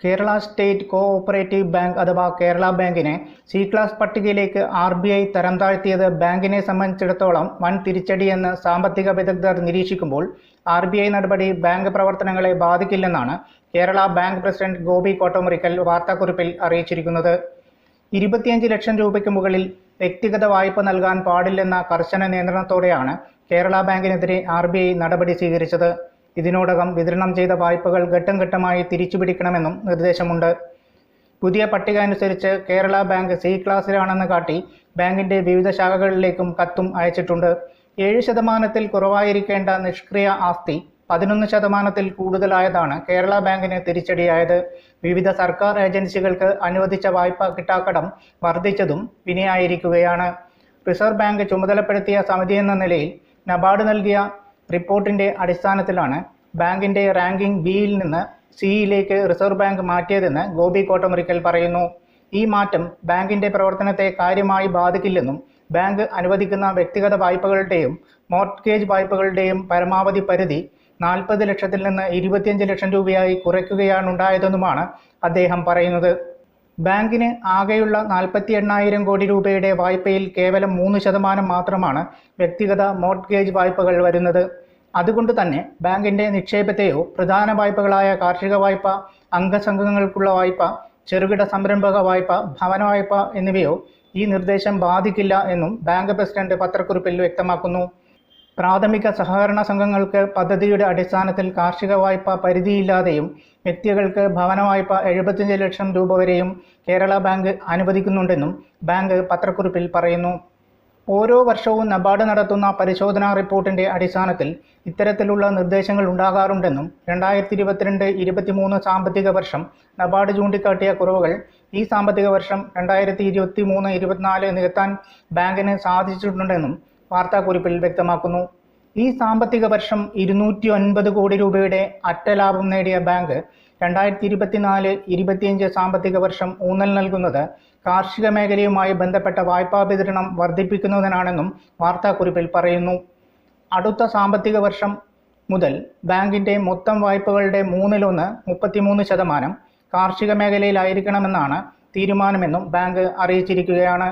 Kerala state cooperative bank അഥവാ കേരള ബാങ്കിനെ C class പട്ടികയിലേക്ക് RBI തരം താഴ്ത്തിയത് ബാങ്കിനെ സംബന്ധിച്ചിടത്തോളം വൻ തിരിച്ചടിയെന്ന് സാമ്പത്തിക വിദഗ്ധർ നിരീക്ഷിക്കുമ്പോൾ RBI നടപടി ബാങ്ക് പ്രവർത്തനങ്ങളെ ബാധിക്കില്ലെന്നാണ് കേരള ബാങ്ക് പ്രസിഡന്റ് ഗോപി കോട്ടമുറിക്കൽ വാർത്താക്കുറിപ്പിൽ അറിയിച്ചിരിക്കുന്നത്. 25 ലക്ഷം രൂപയ്ക്ക് മുകളിൽ വ്യക്തിഗത വായ്പ നൽകാൻ പാടില്ലെന്ന കർശന നിയന്ത്രണത്തോടെയാണ് കേരള ബാങ്കിനെതിരെ RBI നടപടി സ്വീകരിച്ചത്. ഇതിനോടകം വിതരണം ചെയ്ത വായ്പകൾ ഘട്ടം ഘട്ടമായി തിരിച്ചുപിടിക്കണമെന്നും നിർദ്ദേശമുണ്ട്. പുതിയ പട്ടിക അനുസരിച്ച് കേരള ബാങ്ക് സി ക്ലാസ്സിലാണെന്ന് കാട്ടി ബാങ്കിന്റെ വിവിധ ശാഖകളിലേക്കും കത്തും അയച്ചിട്ടുണ്ട്. 7% കുറവായിരിക്കേണ്ട നിഷ്ക്രിയ ആസ്തി 11% കൂടുതലായതാണ് കേരള ബാങ്കിന് തിരിച്ചടിയായത്. വിവിധ സർക്കാർ ഏജൻസികൾക്ക് അനുവദിച്ച വായ്പ കിട്ടാക്കടം വർദ്ധിച്ചതും വിനയായിരിക്കുകയാണ്. റിസർവ് ബാങ്ക് ചുമതലപ്പെടുത്തിയ സമിതിയെന്ന നിലയിൽ നബാർഡ് നൽകിയ റിപ്പോർട്ടിന്റെ അടിസ്ഥാനത്തിലാണ് ബാങ്കിന്റെ റാങ്കിംഗ് ബിയിൽ നിന്ന് സിയിലേക്ക് റിസർവ് ബാങ്ക് മാറ്റിയതെന്ന് ഗോപി കോട്ടമുറിക്കൽ പറയുന്നു. ഈ മാറ്റം ബാങ്കിന്റെ പ്രവർത്തനത്തെ കാര്യമായി ബാധിക്കില്ലെന്നും ബാങ്ക് അനുവദിക്കുന്ന വ്യക്തിഗത വായ്പകളുടെയും മോർട്ട്ഗേജ് വായ്പകളുടെയും പരമാവധി പരിധി 40 ലക്ഷത്തിൽ നിന്ന് 25 ലക്ഷം രൂപയായി കുറയ്ക്കുകയാണുണ്ടായതെന്നുമാണ് അദ്ദേഹം പറയുന്നത്. ബാങ്കിന് ആകെയുള്ള 48,000 കോടി രൂപയുടെ വായ്പയിൽ കേവലം 3% മാത്രമാണ് വ്യക്തിഗത മോർട്ട്ഗേജ് വായ്പകൾ വരുന്നത്. അതുകൊണ്ട് തന്നെ ബാങ്കിന്റെ നിക്ഷേപത്തെയോ പ്രധാന വായ്പകളായ കാർഷിക വായ്പ, അംഗസംഘങ്ങൾക്കുള്ള വായ്പ, ചെറുകിട സംരംഭക വായ്പ, ഭവന വായ്പ എന്നിവയോ ഈ നിർദ്ദേശം ബാധിക്കില്ല എന്നും ബാങ്ക് പ്രസിഡന്റ് പത്രക്കുറിപ്പിൽ വ്യക്തമാക്കുന്നു. പ്രാഥമിക സഹകരണ സംഘങ്ങൾക്ക് പദ്ധതിയുടെ അടിസ്ഥാനത്തിൽ കാർഷിക വായ്പ പരിധിയില്ലാതെയും വ്യക്തികൾക്ക് ഭവന വായ്പ 75 ലക്ഷം രൂപ വരെയും കേരള ബാങ്ക് അനുവദിക്കുന്നുണ്ടെന്നും ബാങ്ക് പത്രക്കുറിപ്പിൽ പറയുന്നു. ഓരോ വർഷവും നബാർഡ് നടത്തുന്ന പരിശോധനാ റിപ്പോർട്ടിന്റെ അടിസ്ഥാനത്തിൽ ഇത്തരത്തിലുള്ള നിർദ്ദേശങ്ങൾ ഉണ്ടാകാറുണ്ടെന്നും 2022-23 സാമ്പത്തിക വർഷം നബാർഡ് ചൂണ്ടിക്കാട്ടിയ കുറവുകൾ ഈ സാമ്പത്തിക വർഷം 2023-24 നികത്താൻ ബാങ്കിന് സാധിച്ചിട്ടുണ്ടെന്നും വാർത്താക്കുറിപ്പിൽ വ്യക്തമാക്കുന്നു. ഈ സാമ്പത്തിക വർഷം 209 കോടി രൂപയുടെ അറ്റ ലാഭം നേടിയ ബാങ്ക് 2024-25 സാമ്പത്തിക വർഷം ഊന്നൽ നൽകുന്നത് കാർഷിക മേഖലയുമായി ബന്ധപ്പെട്ട വായ്പാ വിതരണം വർദ്ധിപ്പിക്കുന്നതിനാണെന്നും വാർത്താക്കുറിപ്പിൽ പറയുന്നു. അടുത്ത സാമ്പത്തിക വർഷം മുതൽ ബാങ്കിന്റെ മൊത്തം വായ്പകളുടെ 1/3 33% കാർഷിക മേഖലയിലായിരിക്കണമെന്നാണ് തീരുമാനമെന്നും ബാങ്ക് അറിയിച്ചിരിക്കുകയാണ്.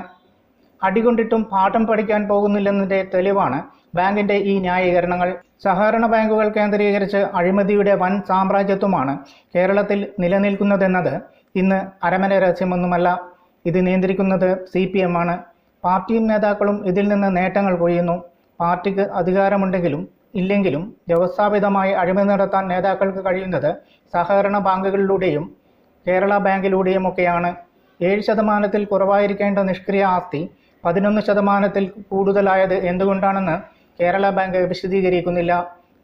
അടികൊണ്ടിട്ടും പാഠം പഠിക്കാൻ പോകുന്നില്ലെന്നതിന്റെ തെളിവാണ് ബാങ്കിന്റെ ഈ ന്യായീകരണങ്ങൾ. സഹകരണ ബാങ്കുകൾ കേന്ദ്രീകരിച്ച് അഴിമതിയുടെ വൻ സാമ്രാജ്യത്വമാണ് കേരളത്തിൽ നിലനിൽക്കുന്നതെന്നത് ഇന്ന് അരമന രഹസ്യമൊന്നുമല്ല. ഇത് നിയന്ത്രിക്കുന്നത് CPM ആണ്. പാർട്ടിയും നേതാക്കളും ഇതിൽ നിന്ന് നേട്ടങ്ങൾ കൊയ്യുന്നു. പാർട്ടിക്ക് അധികാരമുണ്ടെങ്കിലും ഇല്ലെങ്കിലും വ്യവസ്ഥാപിതമായി അഴിമതി നടത്താൻ നേതാക്കൾക്ക് കഴിയുന്നത് സഹകരണ ബാങ്കുകളിലൂടെയും കേരള ബാങ്കിലൂടെയുമൊക്കെയാണ്. 7% കുറവായിരിക്കേണ്ട നിഷ്ക്രിയ ആസ്തി 11% കൂടുതലായത് എന്തുകൊണ്ടാണെന്ന് കേരള ബാങ്ക് വിശദീകരിക്കുന്നില്ല.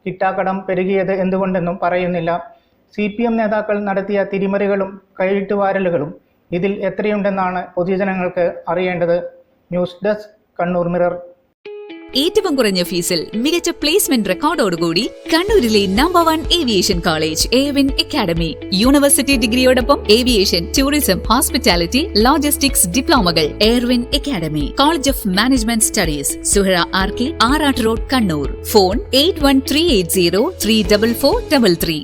കിട്ടാക്കടം പെരുകിയത് എന്തുകൊണ്ടെന്നും പറയുന്നില്ല. CPM നേതാക്കൾ നടത്തിയ തിരിമറികളും കൈയിട്ടുവാരലുകളും ഇതിൽ എത്രയുണ്ടെന്നാണ് പൊതുജനങ്ങൾക്ക് അറിയേണ്ടത്. News desk Kannur mirror. ഏറ്റവും കുറഞ്ഞ ഫീസിൽ മികച്ച പ്ലേസ്മെന്റ് റെക്കോർഡോടുകൂടി കണ്ണൂരിലെ number 1 aviation college AVIN academy. University ഡിഗ്രിയോടൊപ്പം ഏവിയേഷൻ, ടൂറിസം, ഹോസ്പിറ്റാലിറ്റി, ലോജിസ്റ്റിക്സ് ഡിപ്ലോമകൾ. AVIN academy. College of management studies, Suhara RK, Arattu road, Kannur. Phone 8138034433.